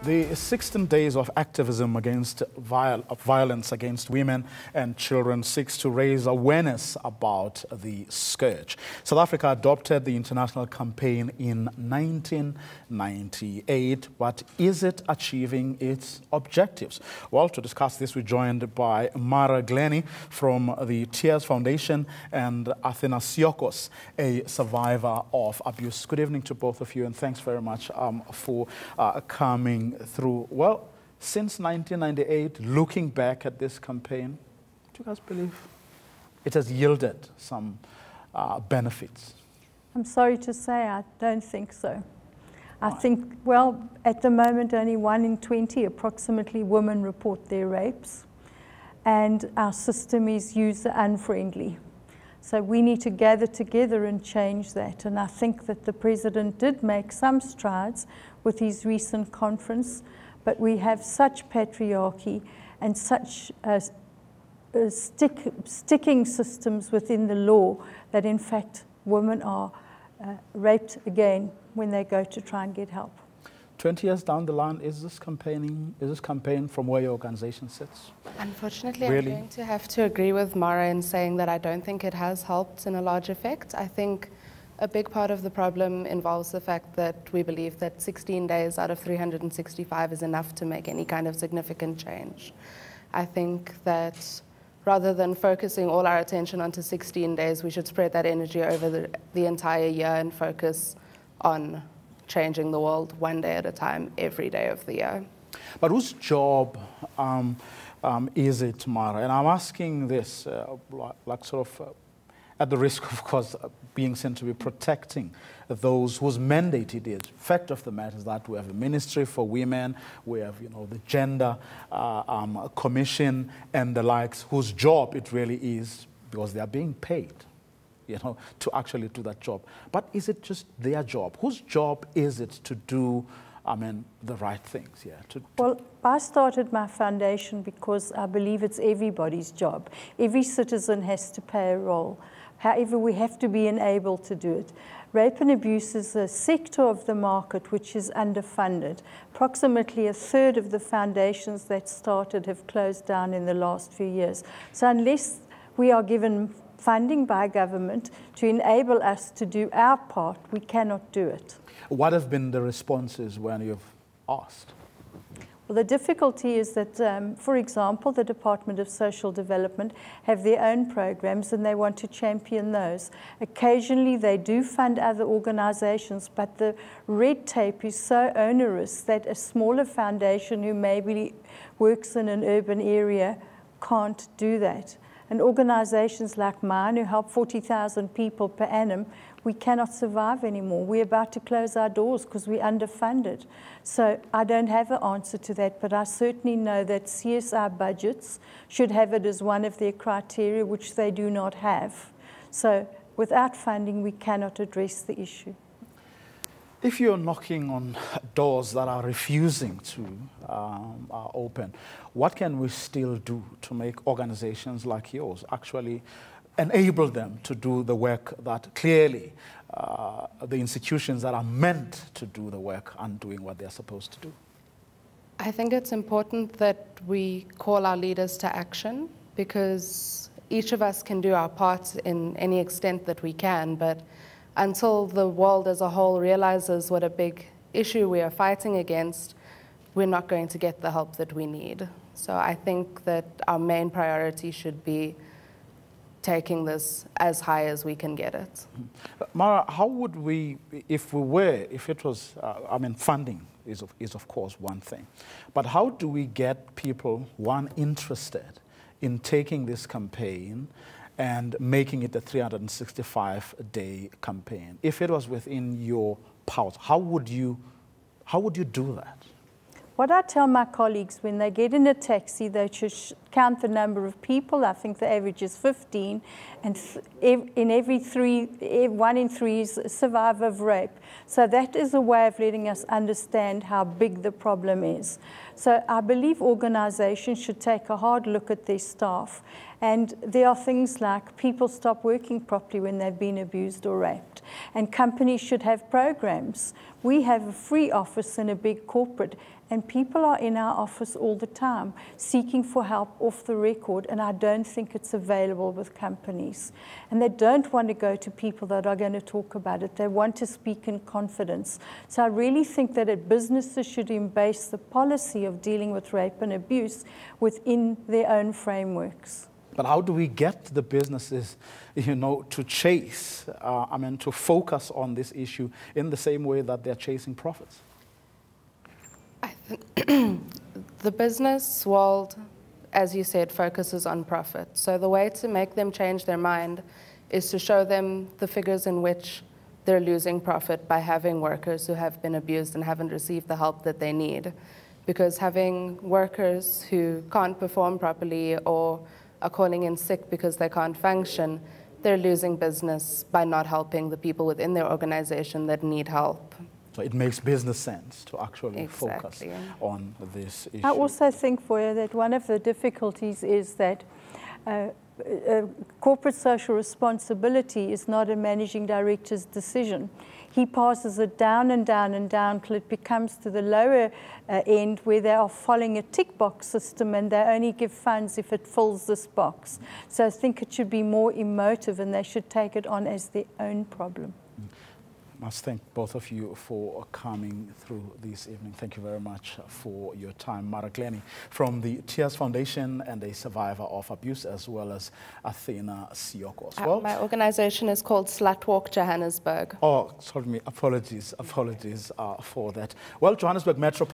The 16 Days of Activism against violence against women and children seeks to raise awareness about the scourge. South Africa adopted the international campaign in 1998, but is it achieving its objectives? Well, to discuss this, we're joined by Mara Glennie from the Tears Foundation and Athena Siokos, a survivor of abuse. Good evening to both of you, and thanks very much for coming through. Well, since 1998, looking back at this campaign, do you guys believe it has yielded some benefits? I'm sorry to say I don't think so. I think, well, at the moment only 1 in 20 approximately women report their rapes, and our system is user unfriendly. So we need to gather together and change that. And I think that the President did make some strides with his recent conference, but we have such patriarchy and such sticking systems within the law that in fact women are raped again when they go to try and get help. 20 years down the line, is this campaign from where your organization sits? Unfortunately, Really? I'm going to have to agree with Mara in saying that I don't think it has helped in a large effect. I think a big part of the problem involves the fact that we believe that 16 days out of 365 is enough to make any kind of significant change. I think that rather than focusing all our attention onto 16 days, we should spread that energy over the entire year and focus on changing the world one day at a time, every day of the year. But whose job is it, Mara? And I'm asking this, like sort of at the risk, of course, being sent to be protecting those whose mandate it is. Fact of the matter is that we have a Ministry for Women, we have, the Gender Commission and the likes, whose job it really is, because they are being paid, to actually do that job. But is it just their job? Whose job is it to do, the right things? Yeah. Well, I started my foundation because I believe it's everybody's job. Every citizen has to play a role. However, we have to be enabled to do it. Rape and abuse is a sector of the market which is underfunded. Approximately 1/3 of the foundations that started have closed down in the last few years. So unless we are given funding by government to enable us to do our part, we cannot do it. What have been the responses when you've asked? Well, the difficulty is that, for example, the Department of Social Development have their own programs and they want to champion those. Occasionally they do fund other organizations, but the red tape is so onerous that a smaller foundation who maybe works in an urban area can't do that. And organizations like mine, who help 40,000 people per annum, we cannot survive anymore. We're about to close our doors because we're underfunded. So I don't have an answer to that, but I certainly know that CSR budgets should have it as one of their criteria, which they do not have. So without funding, we cannot address the issue. If you're knocking on doors that are refusing to open, what can we still do to make organizations like yours actually enable them to do the work that clearly the institutions that are meant to do the work aren't doing what they're supposed to do? I think it's important that we call our leaders to action, because each of us can do our part in any extent that we can, but until the world as a whole realizes what a big issue we are fighting against, we're not going to get the help that we need. So I think that our main priority should be taking this as high as we can get it. Mara, how would we, if it was, funding is of course one thing, but how do we get people, one, interested in taking this campaign and making it a 365-day campaign? If it was within your powers, how would you do that? What I tell my colleagues when they get in a taxi, they should count the number of people. I think the average is 15, and in every 1 in 3 is a survivor of rape. So that is a way of letting us understand how big the problem is. So I believe organizations should take a hard look at their staff. And there are things like people stop working properly when they've been abused or raped. And companies should have programs. We have a free office in a big corporate, And people are in our office all the time seeking for help off the record, and I don't think it's available with companies. And they don't want to go to people that are going to talk about it. They want to speak in confidence. So I really think that businesses should embrace the policy of dealing with rape and abuse within their own frameworks. But how do we get the businesses, to chase, to focus on this issue in the same way that they're chasing profits? I think the business world, as you said, focuses on profit. So the way to make them change their mind is to show them the figures in which they're losing profit by having workers who have been abused and haven't received the help that they need. Because having workers who can't perform properly or are calling in sick because they can't function, they're losing business by not helping the people within their organization that need help. So it makes business sense to actually focus on this issue. I also think, Foya, that one of the difficulties is that corporate social responsibility is not a managing director's decision. He passes it down and down and down till it becomes to the lower end where they are following a tick box system and they only give funds if it fills this box. So I think it should be more emotive and they should take it on as their own problem. I must thank both of you for coming through this evening. Thank you very much for your time. Mara Glennie from the Tears Foundation and a survivor of abuse, as well as Athena Siokos. Well, my organization is called Slutwalk Johannesburg. Oh, sorry, apologies for that. Well, Johannesburg Metro